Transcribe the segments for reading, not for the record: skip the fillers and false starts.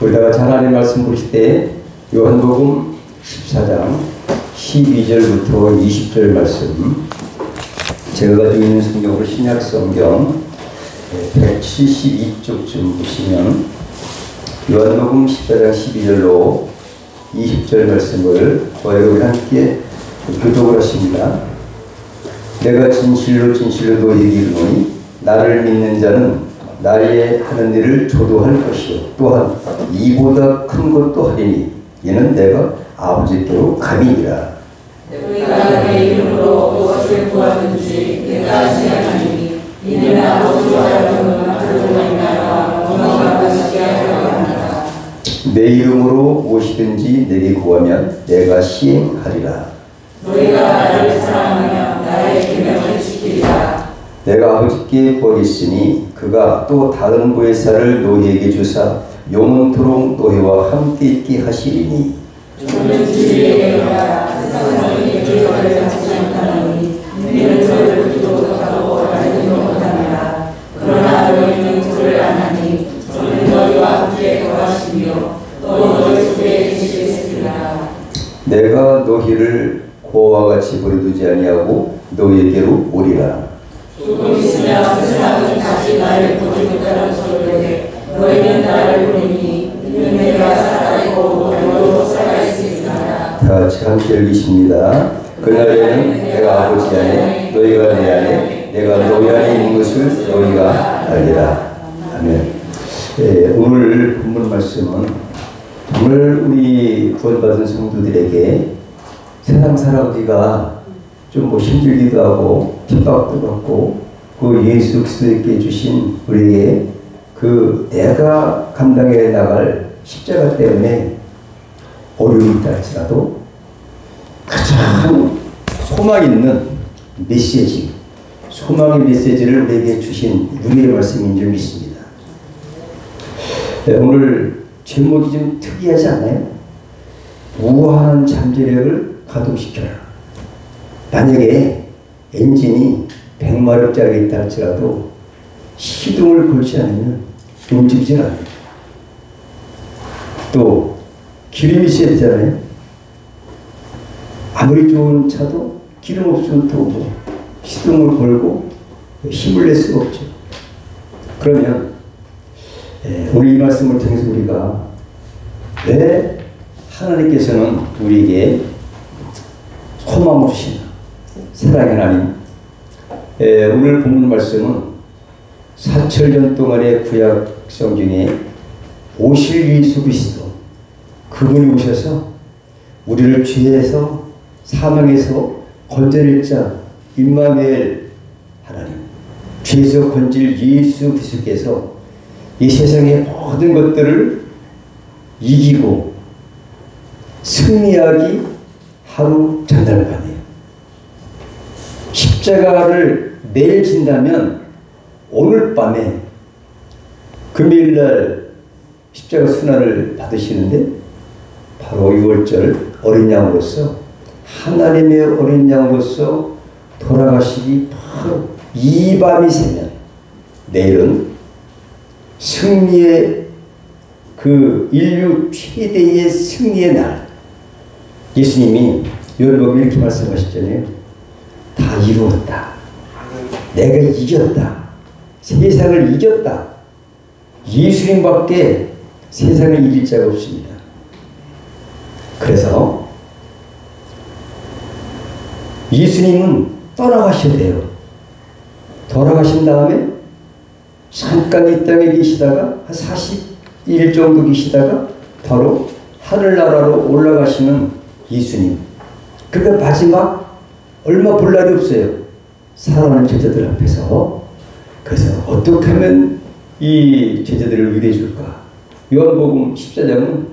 우리가 잘 아는 말씀 보실 때 요한복음 14장 12절부터 20절 말씀, 제가 가지고 있는 성경으로 신약 성경 172쪽쯤 보시면 요한복음 14장 12절로 20절 말씀을 저와 여러분이 함께 교독을 하십니다. 내가 진실로 진실로 너희에게 이르노니 나를 믿는 자는 나의 하는 일을 저도 할 것이요 또한 이보다 큰 것도 하리니 이는 내가 아버지께로 감이니라. 너희가 내 이름으로 무엇을 구하든지 내가 하시나니 이는 아버지와 하나님 나라와 영광을 받으시게 하려고 합니다. 내 이름으로 무엇이든지 내게 구하면 내가 시행하리라. 너희가 나를 사랑하면 나의 계명을 지키리라. 내가 아버지께 구하겠으니 그가 또 다른 보혜사를 너희에게 주사 영원토록 너희와 함께 있게 하시리니 저는 진리의 영이라 세상은 이를 저를 받지 않다니 너희는 저를 기도하고 알지도 못합니다. 그러나 너희는 저를 아나니 저는 너희와 함께 거하시며 또 너희 속에 계시겠습니다. 내가 너희를 고아와 같이 버려두지 아니하고 너희에게로 오리라. 조금 있으면 세상은 다시 나를 보지 못하는 소리에 너희는 나를 보니 이는 내가 살아있고 너희도 살아있으리라. 다 같이 함께 읽으십니다. 그날에는 내가 아버지 안에 너희가 내 안에 내가 너희 안에 있는 것을 너희가 알리라. 아멘. 오늘 본문 말씀은 정말 우리 구원받은 성도들에게 세상 살아오기가 좀 힘들기도 하고 핍박도 받고 그 예수 그리스도께 주신 우리에게 그 내가 감당해 나갈 십자가 때문에 어려움이 있다 할지라도 가장 소망 있는 메시지, 소망의 메시지를 우리에게 주신 우리의 말씀인 줄 믿습니다. 오늘 제목이 좀 특이하지 않나요? 무한한 잠재력을 가동시켜라. 만약에 엔진이 100마력짜리 있다 할지라도 시동을 걸지 않으면 움직이질 않아요. 또 기름이 있어야 되잖아요. 아무리 좋은 차도 기름 없으면 또 시동을 걸고 힘을 낼 수가 없죠. 그러면 오늘 이 말씀을 통해서 우리가 왜 하나님께서는 우리에게 소망을 주시나, 사랑의 하나님. 오늘 본문 말씀은 4000년 동안의 구약 성경에 오실 예수 그리스도, 그분이 오셔서 우리를 죄에서 사망에서 건져낼 자 임마누엘 하나님, 죄에서 건질 예수 그리스도께서 이 세상의 모든 것들을 이기고 승리하기 하루 전날만이에요. 십자가를 내일 진다면 오늘 밤에 금요일날 십자가 순환을 받으시는데 바로 6월절 어린 양으로서, 하나님의 어린 양으로서 돌아가시기 바로 이 밤이 새면 내일은 승리의 그 인류 최대의 승리의 날. 예수님이 요한복음에 이렇게 말씀하셨잖아요. 다 이루었다. 내가 이겼다. 세상을 이겼다. 예수님밖에 세상을 이길 자가 없습니다. 그래서 예수님은 떠나가셔야 돼요. 돌아가신 다음에 잠깐 이 땅에 계시다가 한 40일 정도 계시다가 바로 하늘나라로 올라가시는 예수님. 그러니까 마지막 얼마 볼 날이 없어요. 사랑하는 제자들 앞에서. 그래서 어떻게 하면 이 제자들을 위로해 줄까? 요한복음 14장은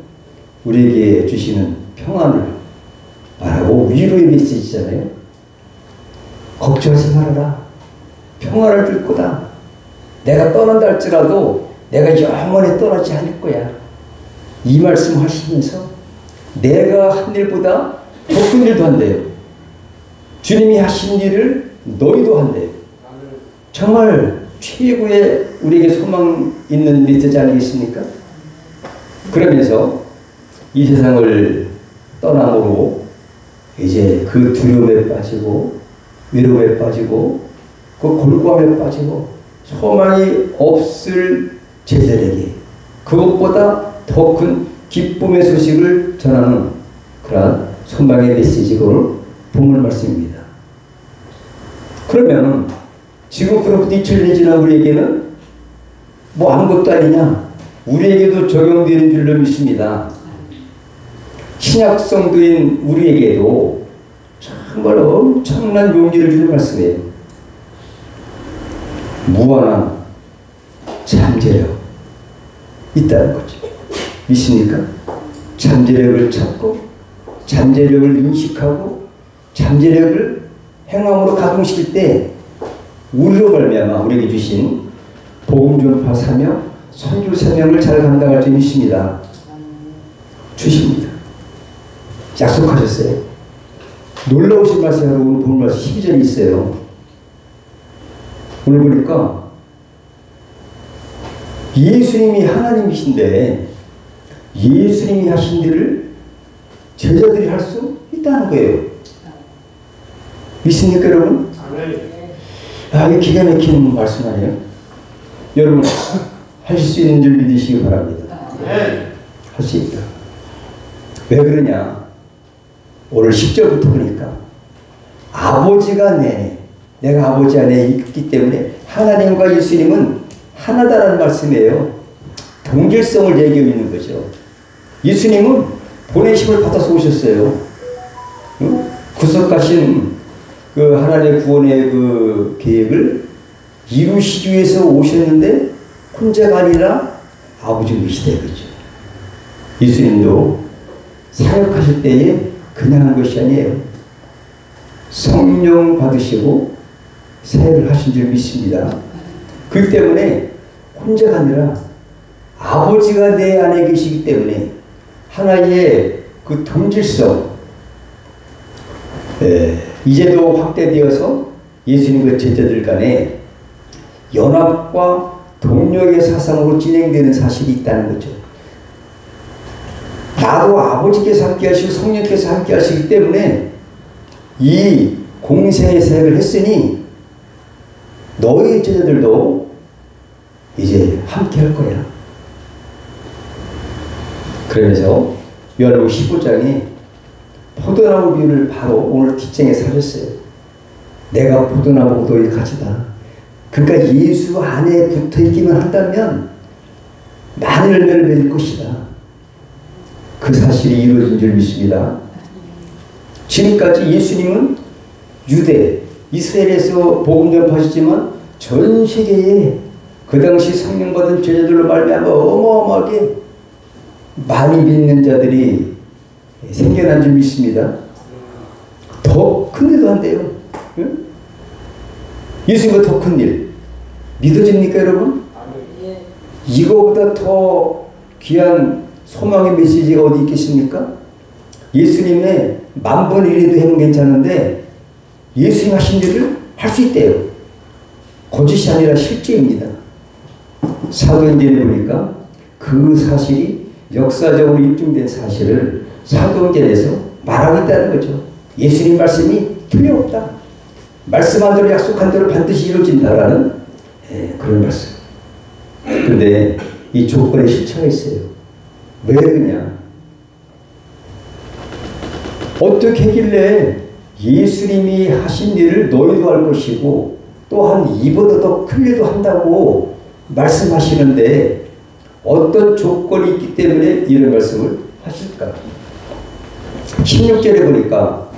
우리에게 주시는 평안을 말하고 위로의 메시지잖아요. 걱정하지 말아라. 평안을 줄 거다. 내가 떠난다 할지라도 내가 영원히 떠나지 않을 거야. 이 말씀 하시면서 내가 한 일보다 더 큰 일도 한대요. 주님이 하신 일을 너희도 한대요. 정말 최고의 우리에게 소망 있는 메시지 아니겠습니까? 그러면서 이 세상을 떠남으로 이제 그 두려움에 빠지고 외로움에 빠지고 그 골고함에 빠지고 소망이 없을 제자들에게 그것보다 더 큰 기쁨의 소식을 전하는 그러한 소망의 메시지가 오늘 본문 말씀입니다. 그러면 지금 그렇게 2000년이 지난 우리에게는 뭐 아무것도 아니냐? 우리에게도 적용되는 줄로 믿습니다. 신약 성도인 우리에게도 정말 엄청난 용기를 주는 말씀이에요. 무한한 잠재력 있다는 거죠. 믿습니까? 잠재력을 찾고 잠재력을 인식하고 잠재력을 행함으로 가동시킬 때 우리로 말미암아 우리에게 주신 복음 전파 사명, 선교 사명을 잘 감당할 줄 믿습니다. 주십니다. 약속하셨어요. 놀라우신 말씀으로 오늘 본 말씀 12절이 있어요. 오늘 보니까 예수님이 하나님이신데 예수님이 하신 일을 제자들이 할 수 있다는 거예요. 믿습니까 여러분? 아, 이게 기가 막힌 말씀 아니에요? 여러분 하실 수 있는 줄 믿으시기 바랍니다. 할 수 있다. 왜 그러냐? 오늘 10절부터 보니까 아버지가 내가 아버지 안에 있기 때문에 하나님과 예수님은 하나다라는 말씀이에요. 동질성을 얘기하고 있는 거죠. 예수님은 보내심을 받아서 오셨어요. 구속하신 그 하나님의 구원의 그 계획을 이루시기 위해서 오셨는데 혼자가 아니라 아버지가 계시다 이거죠. 예수님도 사역하실 때에 그냥 한 것이 아니에요. 성령 받으시고 사역을 하신 줄 믿습니다. 그렇기 때문에 혼자가 아니라 아버지가 내 안에 계시기 때문에 하나의 그 동질성 이제도 확대되어서 예수님과 제자들 간에 연합과 동력의 사상으로 진행되는 사실이 있다는 거죠. 나도 아버지께서 함께 하시고 성령께서 함께 하시기 때문에 이 공생의 사역을 했으니 너희 제자들도 이제 함께 할 거야. 그러면서 요한복음 15장에 포도나무 비유를 바로 오늘 뒷장에서 하셨어요. 내가 포도나무고 너희 가지다. 그러니까 예수 안에 붙어있기만 한다면 많은 열매를 맺을 것이다. 그 사실이 이루어진 줄 믿습니다. 지금까지 예수님은 유대, 이스라엘에서 복음 전파하셨지만 전 세계에 그 당시 성령 받은 제자들로 말미암아 어마어마하게 많이 믿는 자들이 생겨난 줄 믿습니다. 더 큰 일도 한대요. 응? 예수님보다 더 큰 일 믿어집니까 여러분? 이거보다 더 귀한 소망의 메시지가 어디 있겠습니까? 예수님의 만번의 일도 해면 괜찮은데 예수님 하신 일을 할 수 있대요. 거짓이 아니라 실제입니다. 사도행전에 보니까 그 사실이 역사적으로 입증된 사실을 사도행전에서 말하고 있다는 거죠. 예수님 말씀이 틀림없다. 말씀한 대로 약속한 대로 반드시 이루어진다라는 그런 말씀. 근데 이 조건에 실체가 있어요. 왜 그러냐? 어떻게 하길래 예수님이 하신 일을 너희도 할 것이고 또한 이보다 더 큰 일도 한다고 말씀하시는데 어떤 조건이 있기 때문에 이런 말씀을 하실까? 16절에 보니까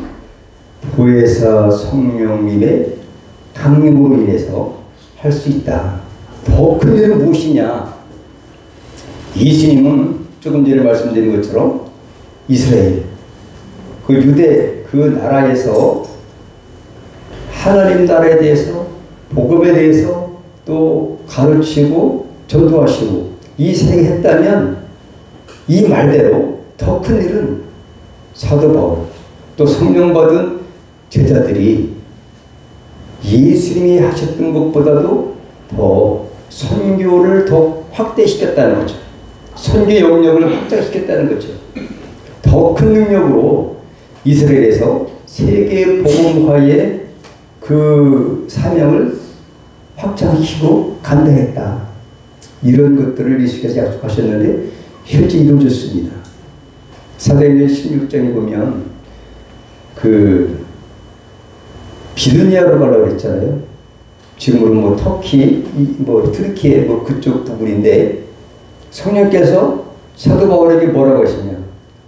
보혜사 성령님의 강림으로 인해서 할 수 있다. 더 큰 일은 무엇이냐? 예수님은 조금 전에 말씀드린 것처럼 이스라엘 그 유대 그 나라에서 하나님 나라에 대해서 복음에 대해서 또 가르치고 전도하시고 이 생을 했다면 이 말대로 더 큰 일은 사도 바울 또 성령 받은 제자들이 예수님이 하셨던 것보다도 더 선교를 더 확대시켰다는 거죠. 선교 영역을 확장시켰다는 거죠. 더 큰 능력으로 이스라엘에서 세계 복음화의 그 사명을 확장시키고 감당했다. 이런 것들을 예수께서 약속하셨는데 현재 이루어졌습니다. 사도행전 16장에 보면 그 비두니아로 가려고 했잖아요. 지금으로 뭐 터키, 뭐 트르키에 뭐 그쪽 부분인데 성령께서 사도 바울에게 뭐라고 하시냐?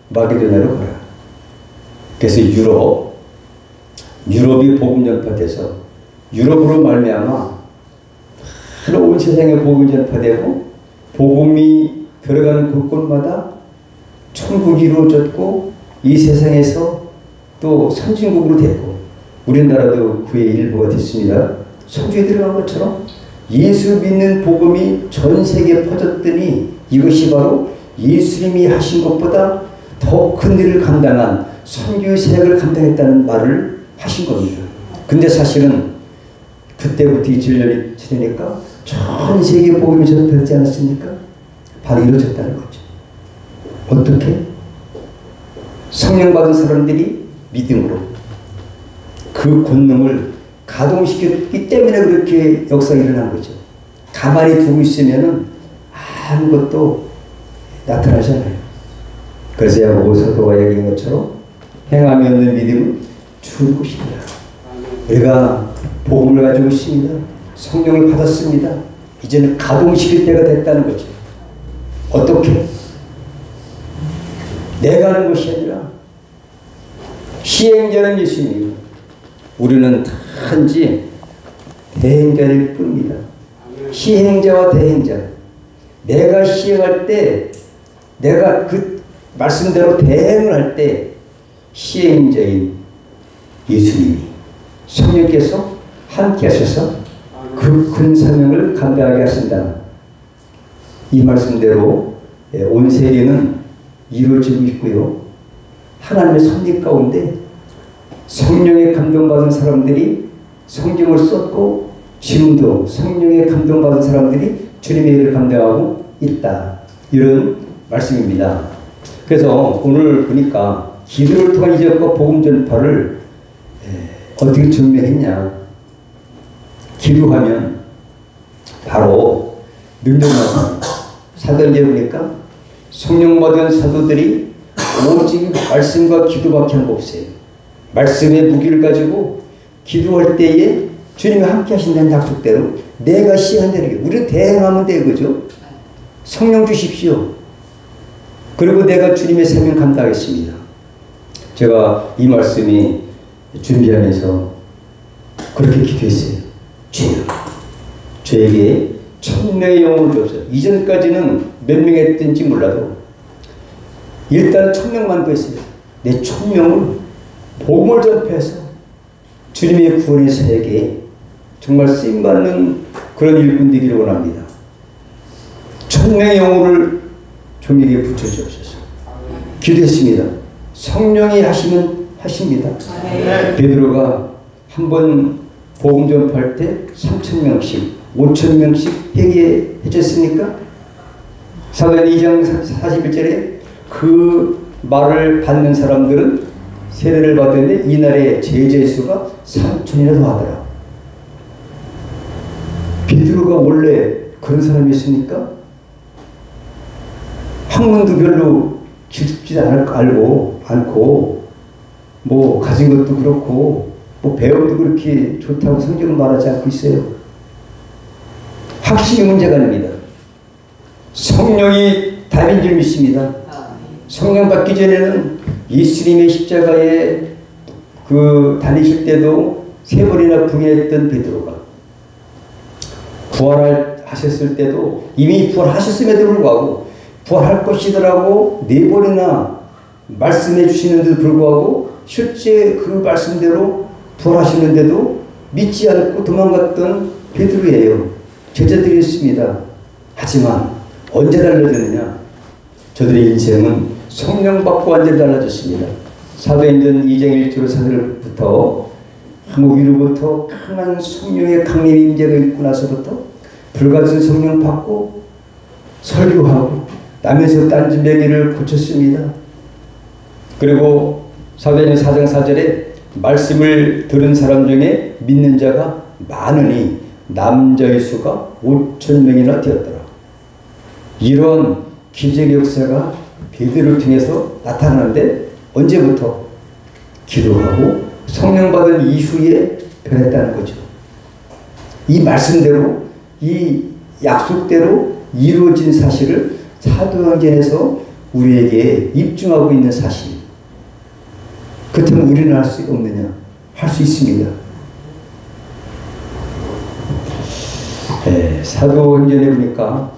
마게도냐로 가라. 그래서 유럽이 복음 전파돼서 유럽으로 말미암아 온 세상에 복음이 전파되고 복음이 들어가는 곳곳마다 천국이 이루어졌고 이 세상에서 또 선진국으로 됐고 우리나라도 그의 일부가 됐습니다. 성주에 들어간 것처럼 예수 믿는 복음이 전 세계에 퍼졌더니 이것이 바로 예수님이 하신 것보다 더 큰 일을 감당한 선교의 사역을 감당했다는 말을 하신 겁니다. 근데 사실은 그때부터 27년이 지나니까 전 세계 복음이 전파되지 않았습니까? 바로 이루어졌다는 거죠. 어떻게? 성령 받은 사람들이 믿음으로 그 권능을 가동시켰기 때문에 그렇게 역사가 일어난 거죠. 가만히 두고 있으면 아무것도 나타나지 않아요. 그래서 야고보 사도가 얘기한 것처럼 행함이 없는 믿음은 죽을 것입니다. 우리가 복음을 가지고 있습니다. 성령을 받았습니다. 이제는 가동시킬 때가 됐다는 거죠. 어떻게? 내가 하는 것이 아니라 시행자는 예수님이고 우리는 단지 대행자일 뿐입니다. 시행자와 대행자. 내가 시행할 때 내가 그 말씀대로 대행을 할 때 시행자인 예수님이 성령께서 함께 하셔서 그 큰 사명을 감당하게 하신다. 이 말씀대로 온 세계는 이루어지고 있고요. 하나님의 섭리 가운데 성령에 감동받은 사람들이 성경을 썼고 지금도 성령에 감동받은 사람들이 주님의 일을 감당하고 있다. 이런 말씀입니다. 그래서 오늘 보니까 기도를 통한 이적과 복음 전파를 어떻게 증명했냐. 기도하면 바로 능력 나옵니다. 사도행전에 보니까 성령 받은 사도들이 오직 말씀과 기도밖에 한 거 없어요. 말씀의 무기를 가지고 기도할 때에 주님이 함께 하신다는 약속대로 내가 시한 대로 우리는 대행하면 돼. 그죠? 성령 주십시오. 그리고 내가 주님의 사명 감당하겠습니다. 제가 이 말씀이 준비하면서 그렇게 기도했어요. 주여, 저에게 1000명의 영혼을 주옵소서. 이전까지는 몇 명 했든지 몰라도 일단 1000명만 구했어요. 내 1000명을 복음을 전파해서 주님의 구원의 사역에 정말 쓰임받는 그런 일꾼 되기를 원합니다. 1000명의 영혼을 종에게 붙여주옵소서. 기도했습니다. 성령이 하시면 하십니다. 베드로가 한번 복음 전파할 때 3000명씩 5000명씩 회개해 줬습니까? 사도행전 2장 41절에 그 말을 받는 사람들은 세례를 받았는데 이날의 제자의 수가 3000이나 더 하더라. 베드로가 원래 그런 사람이었습니까? 학문도 별로 깊지 않고 뭐 가진 것도 그렇고 뭐 배움도 그렇게 좋다고 성경은 말하지 않고 있어요. 학식이 문제가 아닙니다. 성령이 답인 줄 믿습니다. 성령 받기 전에는 예수님의 십자가에 그 다니실 때도 3번이나 부인했던 베드로가 부활하셨을 때도 이미 부활하셨음에도 불구하고 부활할 것이더라고 4번이나 말씀해 주시는데도 불구하고 실제 그 말씀대로 부활하시는데도 믿지 않고 도망갔던 베드로예요. 제자들이 있습니다. 하지만 언제 달라졌느냐? 저들의 인생은 성령 받고 완전히 달라졌습니다. 사도행전 2장 1절로 4절부터 한국 위로부터 강한 성령의 강림의 임재가 있고 나서부터 불같은 성령 받고 설교하고 남에서 딴지매기를 고쳤습니다. 그리고 사도행전 4장 4절에 말씀을 들은 사람 중에 믿는 자가 많으니 남자의 수가 5,000명이나 되었더라. 이런 기적 역사가 베드로를 통해서 나타나는데 언제부터? 기도하고 성령 받은 이후에 변했다는 거죠. 이 말씀대로 이 약속대로 이루어진 사실을 사도행전에서 우리에게 입증하고 있는 사실. 그렇다면 우리는 할 수 없느냐? 할 수 있습니다. 사도행전에 보니까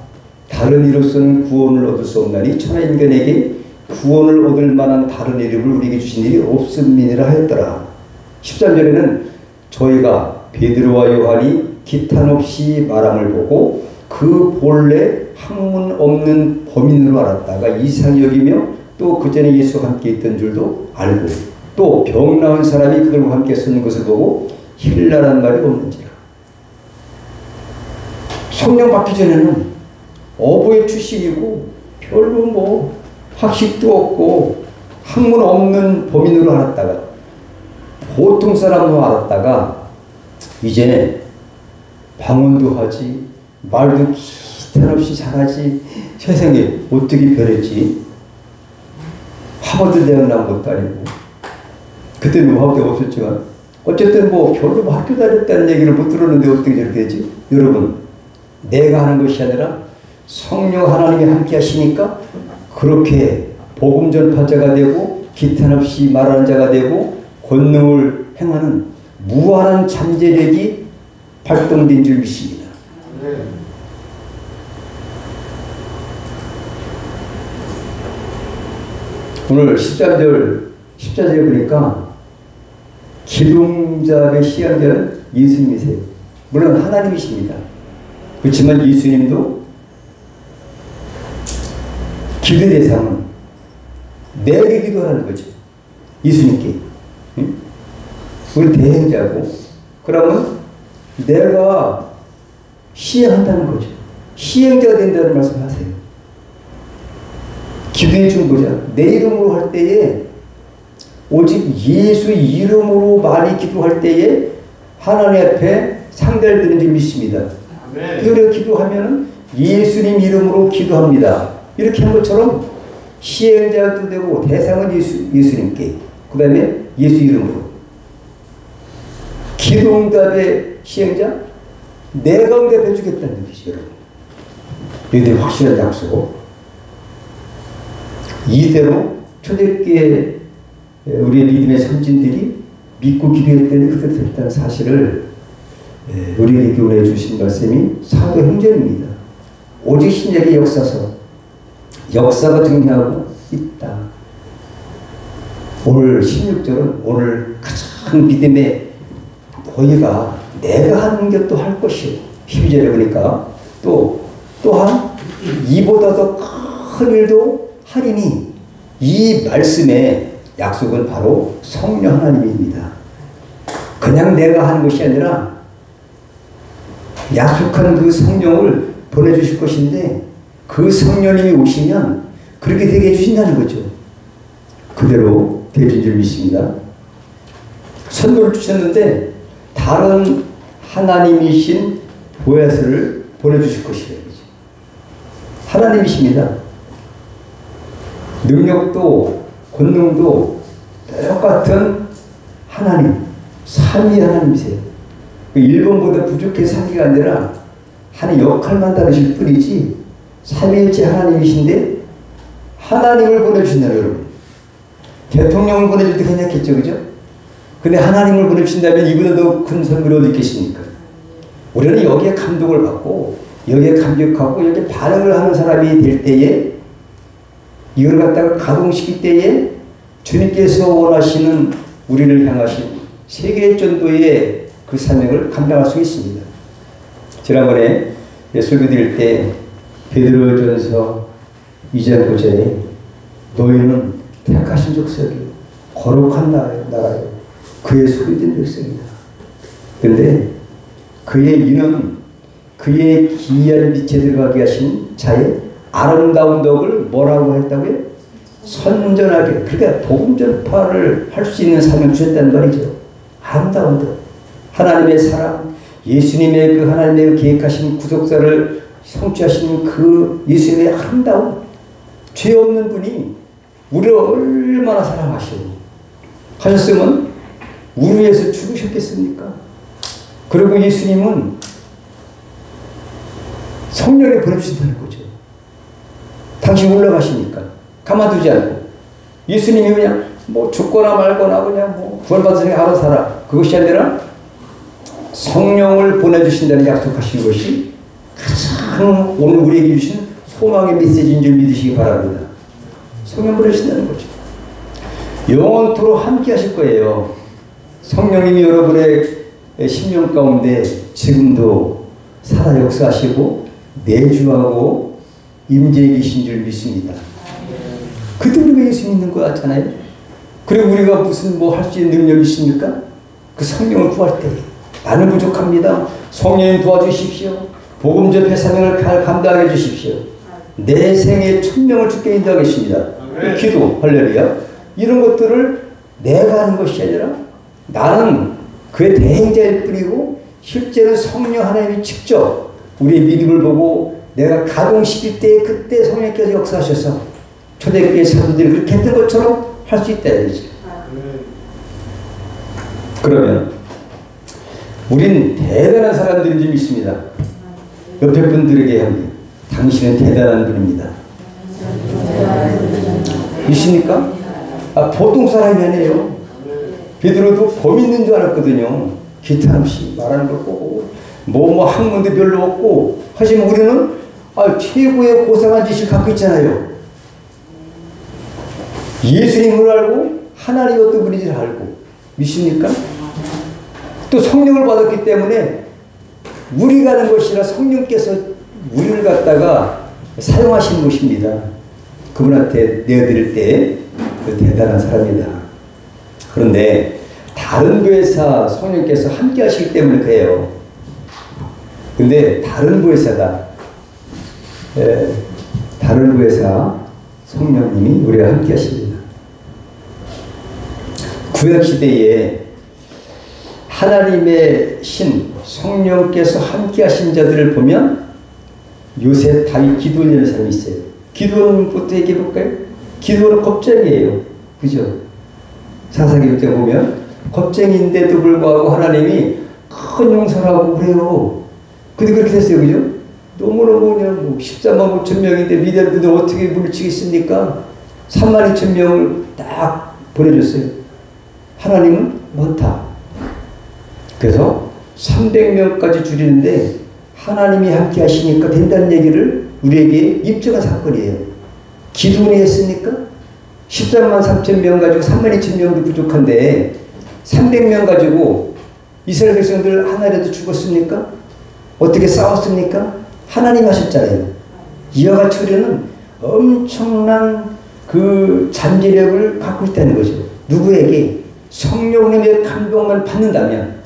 다른 이로서는 구원을 얻을 수 없나니 천하인간에게 구원을 얻을 만한 다른 이름을 우리에게 주신 일이 없음이니라 하였더라. 13절에는 저희가 베드로와 요한이 기탄 없이 말함을 보고 그 본래 학문 없는 범인으로 알았다가 이상히 여기며 또 그 전에 예수와 함께 있던 줄도 알고 또 병 나은 사람이 그들과 함께 서는 것을 보고 힐라란 말이 없는지라. 성령 받기 전에는 어부의 출신이고 별로 뭐 학식도 없고 학문 없는 범인으로 알았다가 보통 사람으로 알았다가 이제 방언도 하지 말도 기탄 없이 잘하지. 세상에 어떻게 변했지? 하버드 대학 나온 것도 아니고 그때는 뭐 학교 없었지만 어쨌든 뭐 별로 뭐 학교 다녔다는 얘기를 못 들었는데 어떻게 저렇게 되지? 여러분, 내가 하는 것이 아니라 성령 하나님이 함께 하시니까 그렇게 복음 전파자가 되고 기탄 없이 말하는 자가 되고 권능을 행하는 무한한 잠재력이 발동된 줄 믿습니다. 오늘 14절에 보니까 기둥잡의 시행자는 예수님이세요. 물론 하나님이십니다. 그렇지만 예수님도 기도 대상은 내게 기도하는 거죠. 예수님께. 응? 우리 대행자고 그러면 내가 시행한다는 거죠. 시행자가 된다는 말씀 하세요. 기도해 준 거죠. 내 이름으로 할 때에 오직 예수 이름으로 많이 기도할 때에 하나님 앞에 상대를 드는 줄 믿습니다. 그래서 기도하면은 예수님 이름으로 기도합니다. 이렇게 한 것처럼 시행자도 되고 대상은 예수님께 그 다음에 예수 이름으로 기도응답의 시행자 내가 응답해 주겠다는 뜻이죠. 여러분, 이들 확실한 약속. 이대로 초대교회 우리의 믿음의 선진들이 믿고 기도했더니 그렇게 됐다는 사실을 우리에게 교훈해 주신 말씀이 사도행전입니다. 오직 신약의 역사서 역사가 증명하고 있다. 오늘 16절은 오늘 가장 믿음의 너희가 내가 하는 게 또 할 것이요. 12절에 보니까 또한 이보다 더 큰 일도 하리니 이 말씀의 약속은 바로 성령 하나님입니다. 그냥 내가 하는 것이 아니라 약속한 그 성령을 보내주실 것인데 그 성령님이 오시면 그렇게 되게 해주신다는 거죠. 그대로 되어진 줄 믿습니다. 선물을 주셨는데 다른 하나님이신 보혜사를 보내주실 것이에요. 하나님이십니다. 능력도 권능도 똑같은 하나님, 삼위 하나님이세요. 1번보다 부족해서 한 개가 아니라 하나의 역할만 다르실 뿐이지 삼위일체 하나님이신데 하나님을 보내주신다. 여러분, 대통령을 보내줄 때 괜찮겠죠, 그죠? 근데 하나님을 보내주신다면 이보다 더 큰 선물이 어디 있겠습니까? 우리는 여기에 감동을 받고 여기에 감격하고 여기에 반응을 하는 사람이 될 때에 이걸 갖다가 가동시킬 때에 주님께서 원하시는 우리를 향하신 세계 전도의 그 사명을 감당할 수 있습니다. 지난번에 설교 드릴 때 베드로전서 2장 9절에 너희는 택하신 족속이요 거룩한 나라요 그의 소유된 백성이다. 그런데 그의 이는 그의 기이한 빛에 들어가게 하신 자의 아름다운 덕을 뭐라고 했다고요? 선전하게. 그러니까 복음 전파를 할 수 있는 사명 주셨다는 말이죠. 아름다운 덕. 하나님의 사랑, 예수님의 그 하나님의 계획하신 구속사를 성취하신 그 예수님의 아름다운 죄 없는 분이 우리를 얼마나 사랑하시고 하셨으면 우리 위해서 죽으셨겠습니까? 그리고 예수님은 성령을 보내주신다는 거죠. 당신 올라가시니까 가만두지 않고 예수님이 그냥 뭐 죽거나 말거나 그냥 뭐 구원받으니 알아서 살아. 그것이 아니라 성령을 보내주신다는 약속하신 것이 가장 오늘 우리에게 주신 소망의 메시지인 줄 믿으시기 바랍니다. 성령 보내주신다는 거죠. 영원토록 함께 하실 거예요. 성령님이 여러분의 심령 가운데 지금도 살아 역사하시고 내주하고 임재해 계신 줄 믿습니다. 그때 우리가 예수 믿는 거 같잖아요. 그리고 우리가 무슨 뭐 할 수 있는 능력이 있습니까? 그 성령을 구할 때 나는 부족합니다. 성령님 도와주십시오. 복음 전파 사명을 감당해 주십시오. 내 생에 1000명을 주께 인도하겠습니다. 기도, 할렐루야. 이런 것들을 내가 하는 것이 아니라 나는 그의 대행자일 뿐이고 실제로 성령 하나님이 직접 우리의 믿음을 보고 내가 가동시킬 때 그때 성령께서 역사하셔서 초대교회 사도들이 그렇게 했던 것처럼 할 수 있다 이거지. 그러면 우린 대단한 사람들인 줄 믿습니다. 옆에 분들에게 합니다. 당신은 대단한 분입니다. 믿습니까? 보통 사람이 아니에요. 베드로도 범 있는 줄 알았거든요. 기타 없이 말하는 거 보고 뭐 학문도 별로 없고 하지만 우리는 최고의 고상한 지식을 갖고 있잖아요. 예수님을 알고 하나님이 어떤 분인지 알고 믿습니까? 또 성령을 받았기 때문에 우리가 하는 것이 아니라 성령께서 우리를 갖다가 사용하시는 것입니다. 그분한테 내어드릴 때 대단한 사람이다. 그런데 다른 교회사 성령께서 함께 하시기 때문에 그래요. 근데 다른 교회사다. 다른 교회사 성령님이 우리와 함께 하십니다. 구약시대에 하나님의 신 성령께서 함께 하신 자들을 보면 요셉, 다윗, 기드온이라는 사람이 있어요. 기드온부터 얘기해 볼까요? 기드온은 겁쟁이에요. 그죠? 사사기부터 보면 겁쟁이인데도 불구하고 하나님이 큰 용서하고 그래요. 근데 그렇게 됐어요. 그죠? 너무너무 그냥 14만 5천 명인데 미디안들 어떻게 물리치겠습니까? 3만 2천 명을 딱 보내줬어요. 하나님은 못하. 그래서 300명까지 줄이는데 하나님이 함께 하시니까 된다는 얘기를 우리에게 입증한 사건이에요. 기도원이 했습니까? 13만 3천 명 가지고 3만 2천 명도 부족한데 300명 가지고 이스라엘 백성들 하나라도 죽었습니까? 어떻게 싸웠습니까? 하나님 하셨잖아요. 이와 같이 우리는 엄청난 그 잠재력을 갖고 있다는 거죠. 누구에게? 성령님의 감동만 받는다면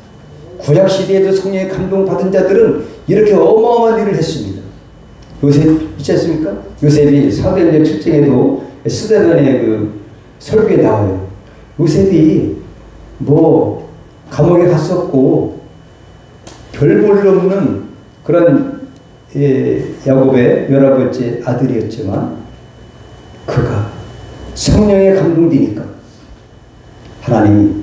구약시대에도 성령의 감동 받은 자들은 이렇게 어마어마한 일을 했습니다. 요셉 있지 않습니까? 요셉이 사도행전 7장에도 스데반의 그 설교에 나와요. 요셉이 뭐 감옥에 갔었고 별 볼 일 없는 그런 야곱의 11번째 아들이었지만 그가 성령에 감동되니까 하나님이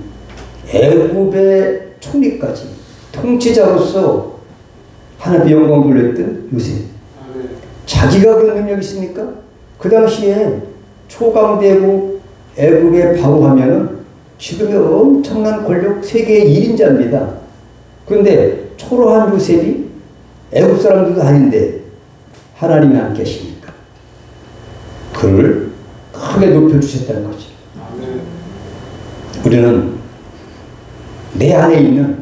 애굽의 총리까지 통치자로서 하나님의 영광 돌렸던 요셉. 자기가 그런 능력이 있습니까? 그 당시에 초강대국 애굽에 바로하면은 지금의 엄청난 권력 세계의 1인자입니다. 그런데 초라한 요셉이 애굽 사람들도 아닌데 하나님이 함께 하시니까 그를 크게 높여주셨다는 거죠. 우리는 내 안에 있는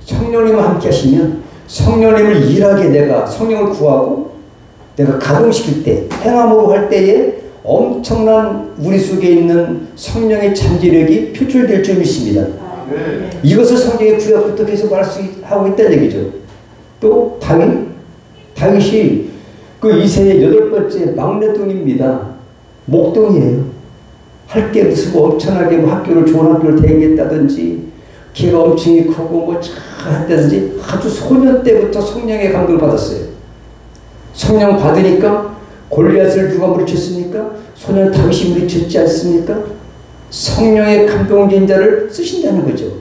성령님과 함께 하시면 성령님을 일하게 내가 성령을 구하고 내가 가동시킬 때 행함으로 할 때에 엄청난 우리 속에 있는 성령의 잠재력이 표출될 줄 믿습니다. 이것을 성경의 구약부터 계속 하고 있다는 얘기죠. 또 다윗이 그 이세의 8번째 막내동입니다. 목동이에요. 할 게 무슨 엄청나게 뭐 학교를 좋은 학교를 다니겠다든지 키가 엄청 크고 뭐 했다든지 아주 소년 때부터 성령의 감동을 받았어요. 성령 받으니까 골리앗을 누가 물리쳤습니까? 소년 다윗이 물리쳤지 않습니까? 성령의 감동된 자를 쓰신다는 거죠.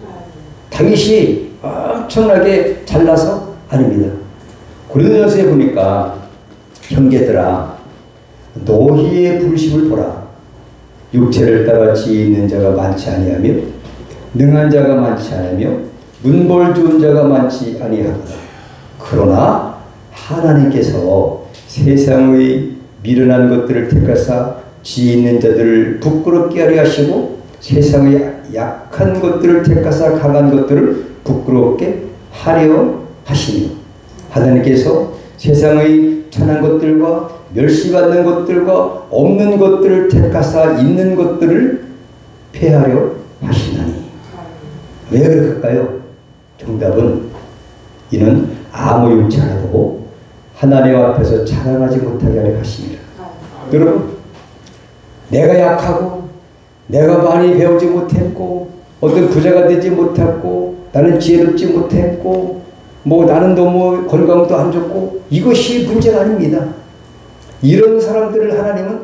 다윗이 엄청나게 잘나서 아닙니다. 고린도전서에 보니까 형제들아 너희의 불심을 보라. 육체를 따라 지혜 있는 자가 많지 아니하며 능한 자가 많지 않으며 문벌 좋은 자가 많지 아니하도다. 그러나 하나님께서 세상의 미련한 것들을 택하사 지혜 있는 자들을 부끄럽게 하려 하시고 세상의 약한 것들을 택하사 강한 것들을 부끄럽게 하려 하시며 하나님께서 세상의 천한 것들과 멸시받는 것들과 없는 것들을 택하사 있는 것들을 폐하려 하시나니. 왜 그럴까요? 정답은 이는 아무 율치 하나도 하나님 앞에서 자랑하지 못하게 하려 하십니다. 여러분, 내가 약하고 내가 많이 배우지 못했고 어떤 부자가 되지 못했고 나는 지혜롭지 못했고 뭐 나는 너무 건강도 안 좋고 이것이 문제가 아닙니다. 이런 사람들을 하나님은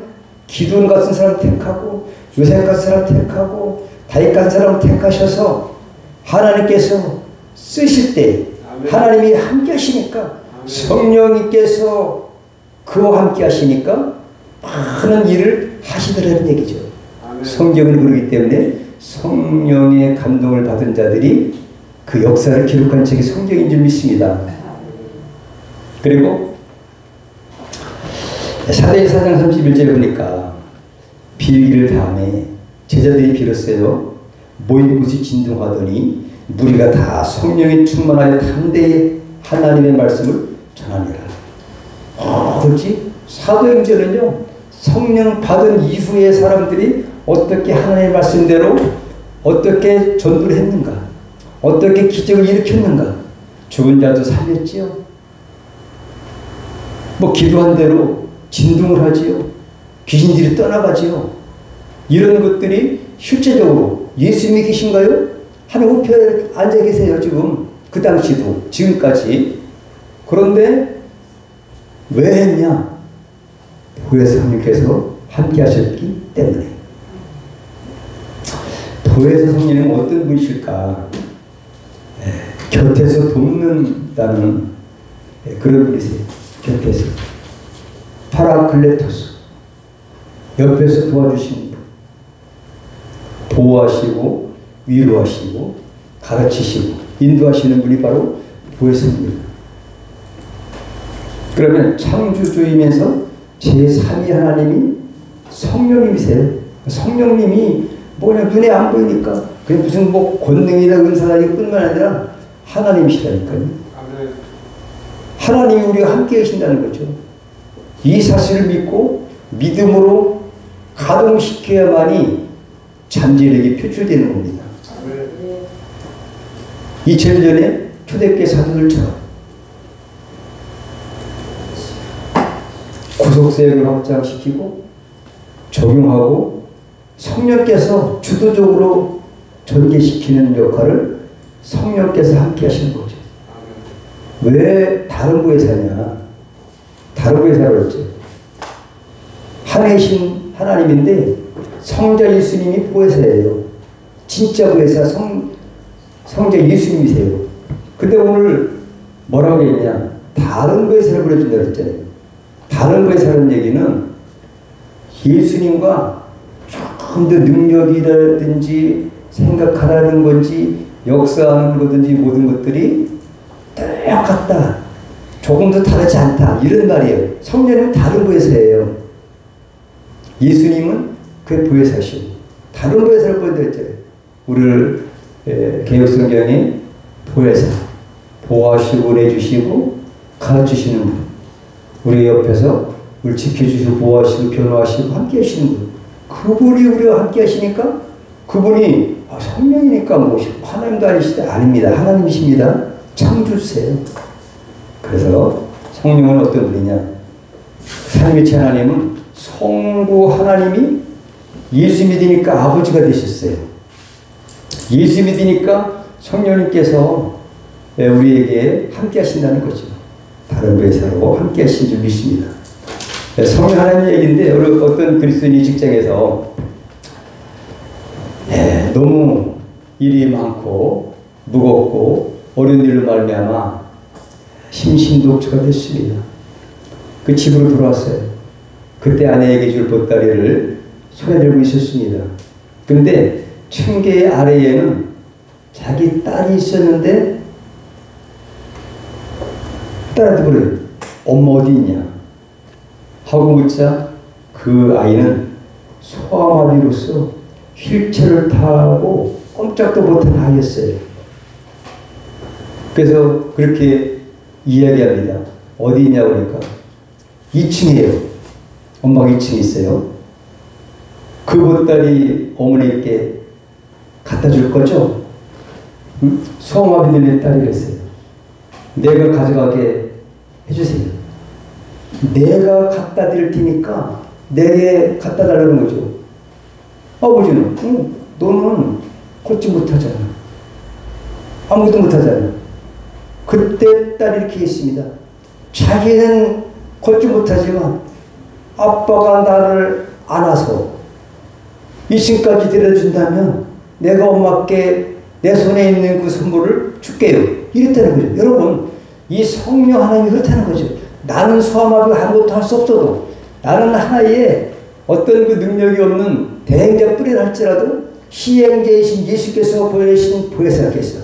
기도원 같은 사람 택하고 요셉 같은 사람 택하고 다윗 같은 사람 택하셔서 하나님께서 쓰실 때 하나님이 함께 하시니까 성령님께서 그와 함께 하시니까 많은 일을 하시더라는 얘기죠. 성경은 그러기 때문에 성령의 감동을 받은 자들이 그 역사를 기록한 책이 성경인 줄 믿습니다. 그리고 사도행 4장 31절에 보니까 빌기를 다음에 제자들이 빌었어요. 모인 곳이 진동하더니 무리가 다 성령에 충만하여 담대히 하나님의 말씀을 전하니라. 그렇지? 사도행전은요 성령 받은 이후에 사람들이 어떻게 하나님의 말씀대로 어떻게 전도를 했는가, 어떻게 기적을 일으켰는가, 죽은 자도 살렸지요. 뭐 기도한 대로 진동을 하지요. 귀신들이 떠나가지요. 이런 것들이 실제적으로 예수님이 계신가요? 하나님 우편에 앉아 계세요. 지금 그 당시도 지금까지. 그런데 왜 했냐? 보혜사 성령께서 함께 하셨기 때문에. 보혜사 성령은 어떤 분이실까? 곁에서 돕는다는 그런 분이세요. 곁에서. 파라클레토스. 옆에서 도와주시는 분. 보호하시고 위로하시고 가르치시고 인도하시는 분이 바로 보혜사입니다. 그러면 창조주이면서 제3위 하나님이 성령님이세요. 성령님이 뭐냐 눈에 안 보이니까 그게 무슨 뭐 권능이나 은사나 이것뿐만 아니라 하나님이시라니까요. 하나님이 우리와 함께 계신다는 거죠. 이 사실을 믿고 믿음으로 가동시켜야만이 잠재력이 표출되는 겁니다. 2000년 전에 초대교회 사도들처럼 구속사역을 확장시키고 적용하고 성령께서 주도적으로 전개시키는 역할을 성령께서 함께 하시는 거죠. 왜 다른 보혜사냐? 다른 보혜사라고 했죠. 하나이신 하나님인데 성자 예수님이 보혜사예요. 진짜 보혜사 성자 예수님이세요. 근데 오늘 뭐라고 했냐? 다른 보혜사를 보내준다고 했잖아요. 다른 보혜사라는 얘기는 예수님과 조금 더 능력이라든지 생각하라는 건지 역사하는 거든지 모든 것들이 똑같다. 조금 더 다르지 않다. 이런 말이에요. 성령님은 다른 보혜사예요. 예수님은 그 보혜사시고 다른 보혜사를 보여드렸잖아요. 우리를 개혁성경에 보혜사, 보호하시고 내주시고 가르치시는 분, 우리 옆에서 우리 지켜주시고 보호하시고 변호하시고 함께 하시는 분, 그분이 우리와 함께 하시니까 그분이 성령이니까 뭐 하나님도 아니시다. 아닙니다. 하나님이십니다. 창조주세요. 그래서 성령은 어떤 분이냐? 삼위일체 하나님은 성부 하나님이 예수 믿으니까 아버지가 되셨어요. 예수 믿으니까 성령님께서 우리에게 함께 하신다는 거죠. 다른 부에서로 함께 하신 줄 믿습니다. 성령 하나님 얘기인데 어떤 그리스도인이 직장에서 너무 일이 많고 무겁고 어려운 일로 말미암아 심신독초가 됐습니다. 그 집으로 돌아왔어요. 그때 아내에게 줄 보따리를 손에 들고 있었습니다. 근데 층계 아래에는 자기 딸이 있었는데 딸한테 그래요. 엄마 어디 있냐 하고 묻자 그 아이는 소아마비로서 휠체어를 타고 꼼짝도 못한 아이였어요. 그래서 그렇게 이야기합니다. 어디 있냐고 그러니까 2층이에요. 엄마가 2층에 있어요. 그 보따리 어머니께 갖다 줄 거죠? 응? 소아마비 들린 딸이 그랬어요. 내가 가져가게 해주세요. 내가 갖다 드릴 테니까 내게 갖다 달라는 거죠. 아버지는 응, 너는 걷지 못하잖아. 아무것도 못하잖아. 그때 딸이 이렇게 했습니다. 자기는 걷지 못하지만 아빠가 나를 안아서 2층까지 데려준다면 내가 엄마께 내 손에 있는 그 선물을 줄게요. 이랬다는 거죠. 여러분, 이 성령 하나님이 그렇다는 거죠. 나는 소아마비가 아무것도 할 수 없어도 나는 하나의 어떤 그 능력이 없는 대행자뿐이라 할지라도 시행자이신 예수께서 보여주신 보혜사께서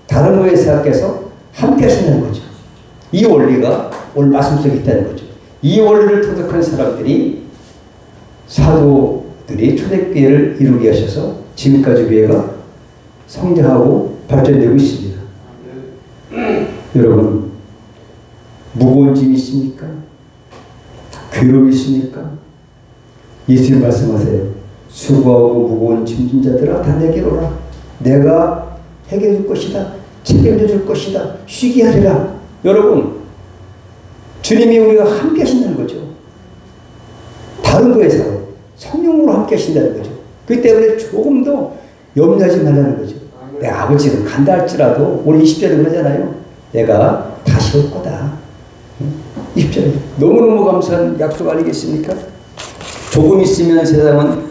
다른 보혜사께서 함께 하신다는 거죠. 이 원리가 오늘 말씀 속에 있다는 거죠. 이 원리를 터득한 사람들이 사도들이 초대교회를 이루게 하셔서 지금까지 교회가 성장하고 발전되고 있습니다. 여러분, 무거운 짐이 있습니까? 괴로움이 있습니까? 예수님 말씀하세요. 수고하고 무거운 짐진 자들아 다 내게로 오라. 내가 해결해 줄 것이다. 책임져 줄 것이다. 쉬게 하리라. 여러분, 주님이 우리가 함께 하신다는 거죠. 다른 거에서 성령으로 함께 하신다는 거죠. 그렇기 때문에 조금 더 염려하지 말라는 거죠. 내 아버지는 간다 할지라도 오늘 20절에 그러잖아요. 내가 다시 올 거다. 20절에 너무너무 감사한 약속 아니겠습니까? 조금 있으면 세상은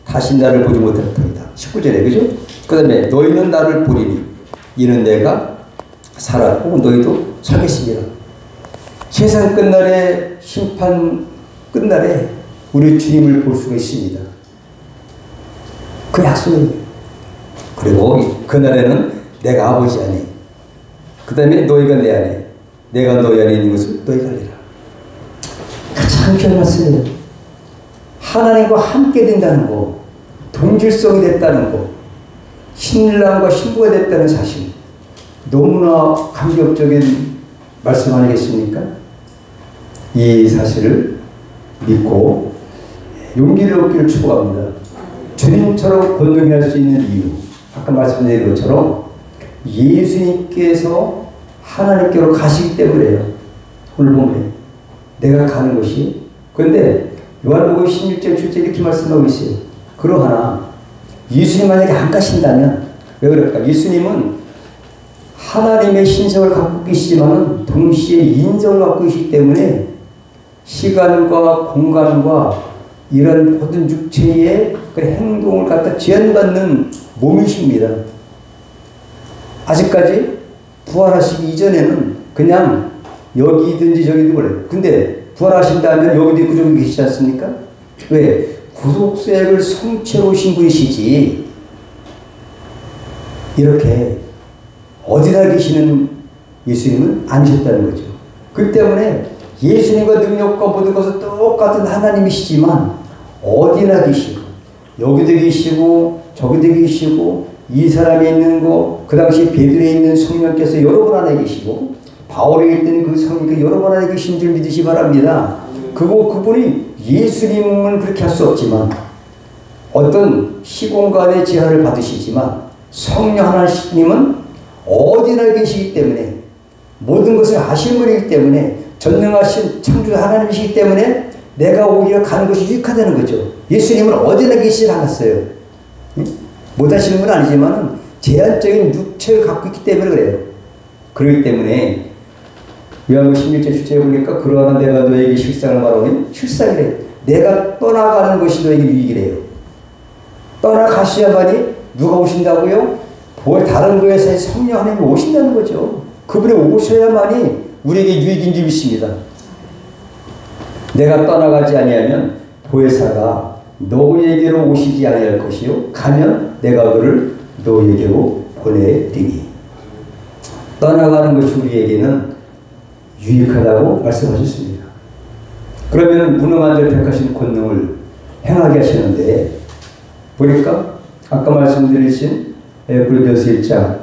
다시 나를 보지 못할 터이다. 19절에 그죠? 그 다음에 너희는 나를 보리니 이는 내가 살았고 너희도 살겠습니다. 세상 끝날에 심판 끝날에 우리 주님을 볼 수가 있습니다. 그 약속입니다. 그리고 그날에는 내가 아버지 안에 그 다음에 너희가 내 안에 내가 너희 안에 있는 것을 너희가 알리라. 가장 귀한 말씀이에요. 하나님과 함께 된다는 거, 동질성이 됐다는 거, 신랑과 신부가 됐다는 사실, 너무나 감격적인 말씀 아니겠습니까? 이 사실을 믿고 용기를 얻기를 축복합니다. 주님처럼 권능할 수 있는 이유, 아까 말씀드린 것처럼 예수님께서 하나님께로 가시기 때문에요. 오늘 보면 내가 가는 것이. 그런데 요한복음 16절 7절 이렇게 말씀하고 있어요. 그러하나 예수님 만약에 안 가신다면 왜 그럴까? 예수님은 하나님의 신성을 갖고 계시지만 동시에 인성을 갖고 계시기 때문에 시간과 공간과 이런 모든 육체의 그 행동을 갖다 제한받는 몸이십니다. 아직까지 부활하시기 이전에는 그냥 여기든지 저기든 그래요. 근데 부활하신다면 여기도 있고 저기도 계시지 않습니까? 왜? 구속세를 성취해 오신 분이시지 이렇게 어디다 계시는 예수님은 아니셨다는 거죠. 그렇기 때문에 예수님과 능력과 모든 것은 똑같은 하나님이시지만 어디나 계시고 여기도 계시고 저기도 계시고 이 사람이 있는 거, 그 당시 베드로에 있는 성령께서 여러 분 안에 계시고 바울에 있던 그 성령께서 여러 분 안에 계신 줄 믿으시 바랍니다. 그분이 예수님은 그렇게 할 수 없지만 어떤 시공간의 제한을 받으시지만 성령 하나님은 어디나 계시기 때문에 모든 것을 아시는 분이기 때문에 전능하신 창조 하나님이시기 때문에 내가 오히려 가는 것이 유익하다는 거죠. 예수님은 어디나 계시지 않았어요. 못하시는 건 아니지만 제한적인 육체를 갖고 있기 때문에 그래요. 그렇기 때문에 요한복음 16절 7절에 보니까 그러나 내가 너에게 실상을 말하오니 실상이래. 내가 떠나가는 것이 너에게 유익이래요. 떠나가셔야만이 누가 오신다고요? 다른 교회에서 성령 하나님이 오신다는 거죠. 그분이 오셔야만이 우리에게 유익인 줄 믿습니다. 내가 떠나가지 아니하면 보혜사가 너희에게로 오시지 아니할 것이요 가면 내가 그를 너희에게로 보내리니. 떠나가는 것이 우리에게는 유익하다고 말씀하셨습니다. 그러면 무능한 자 택하신 권능을 행하게 하시는데 보니까 아까 말씀드리신 고린도서 1장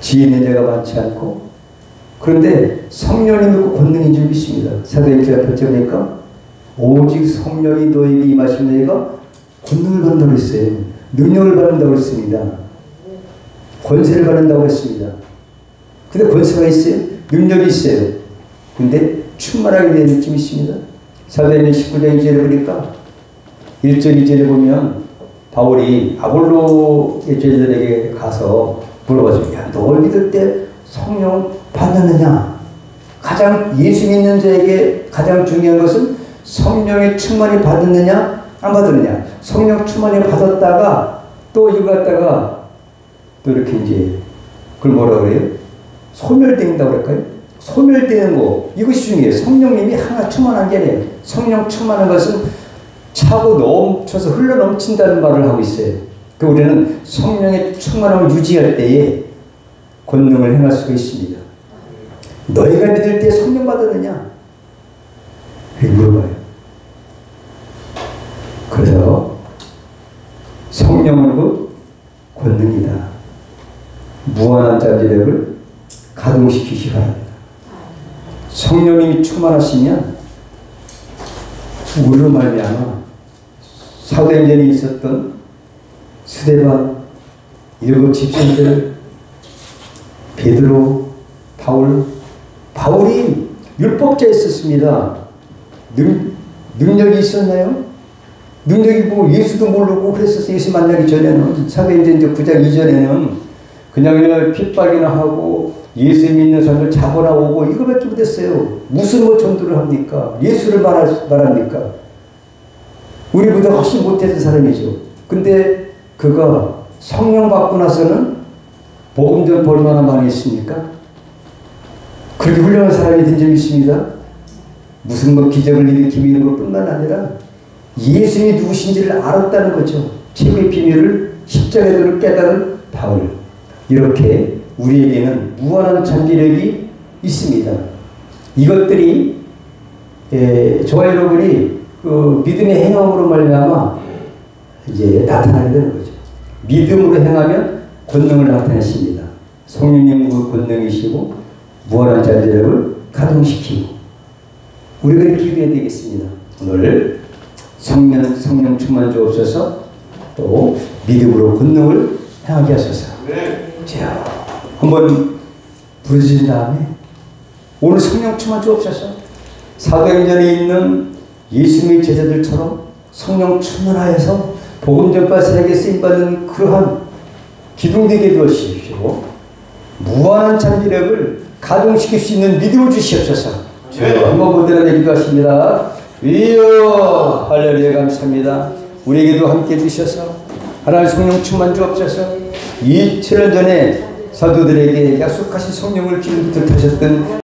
지혜 있는 자가 많지 않고 그런데 성령님이 그 권능인 줄 믿습니다. 사도행전 8절 보니까 오직 성령이 너에게 임하시면 너희가 권능을 받는다고 했어요. 능력을 받는다고 했습니다. 권세를 받는다고 했습니다. 근데 권세가 있어요? 능력이 있어요. 근데 충만하게 되는 느낌이 있습니다. 사도행전 19장 2절에 보니까 1절 2절에 보면 바울이 아볼로의 제자들에게 가서 물어봐서 야, 너 믿을 때 성령 받았느냐? 가장 예수 믿는 자에게 가장 중요한 것은 성령의 충만이 받았느냐 안 받았느냐. 성령 충만이 받았다가 또 이거 갖다가 또 이렇게 이제 그걸 뭐라 그래요? 소멸된다고 할까요? 소멸되는 거 이것이 중요해요. 성령님이 하나 충만한 게 아니에요. 성령 충만한 것은 차고 넘쳐서 흘러 넘친다는 말을 하고 있어요. 그 우리는 성령의 충만함을 유지할 때에 권능을 행할 수가 있습니다. 너희가 믿을 때 성령 받았느냐? 물어봐요. 그래서 성령은 곧 권능이다. 무한한 자비력을 가동시키시기 바랍니다. 성령님이 충만하시면 우리로 말미암아 사도행전에 있었던 스데반, 7 집사들, 베드로, 바울이 율법자였었습니다. 능력이 있었나요? 능력이 뭐 예수도 모르고 그랬었어요. 예수 만나기 전에는 사도행전 9장 이전에는 그냥 핍박이나 하고 예수 믿는 사람을 잡아나 오고 이거밖에 못했어요. 무슨 뭐 전도를 합니까? 예수를 말합니까? 우리보다 훨씬 못했던 사람이죠. 근데 그가 성령 받고 나서는 복음 전파 얼마나 많이 했습니까? 그렇게 훌륭한 사람이 된 적이 있습니다. 무슨 뭐 기적을 일으키는 것뿐만 아니라 예수님이 누구신지를 알았다는 거죠. 최고의 비밀을 십자가로 깨달은 바울. 이렇게 우리에게는 무한한 잠재력이 있습니다. 이것들이 저와 여러분이 그 믿음의 행함으로 말미암아 이제 나타나게 되는 거죠. 믿음으로 행하면 권능을 나타내십니다. 성령님 그 권능이시고 무한한 잠재력을 가동시키고 우리가 이렇게 기도해야 되겠습니다. 오늘 성령 충만 주옵소서. 또 믿음으로 권능을 행하게 하소서. 자, 한번 부르신 다음에 오늘 성령 충만 주옵소서. 사도행전에 있는 예수님의 제자들처럼 성령 충만하여서 복음 전파 사역에 쓰임받은 그러한 기둥되게 되어주십시오. 무한한 잠재력을 가동시킬 수 있는 믿음을 주시옵소서. 한번 보더라도 기도하십니다. 위여 할렐루야 감사합니다. 우리에게도 함께 주셔서 하나님 성령 충만 주옵소서. 2000년 전에 사도들에게 약속하신 성령을 기름 붓듯 하셨던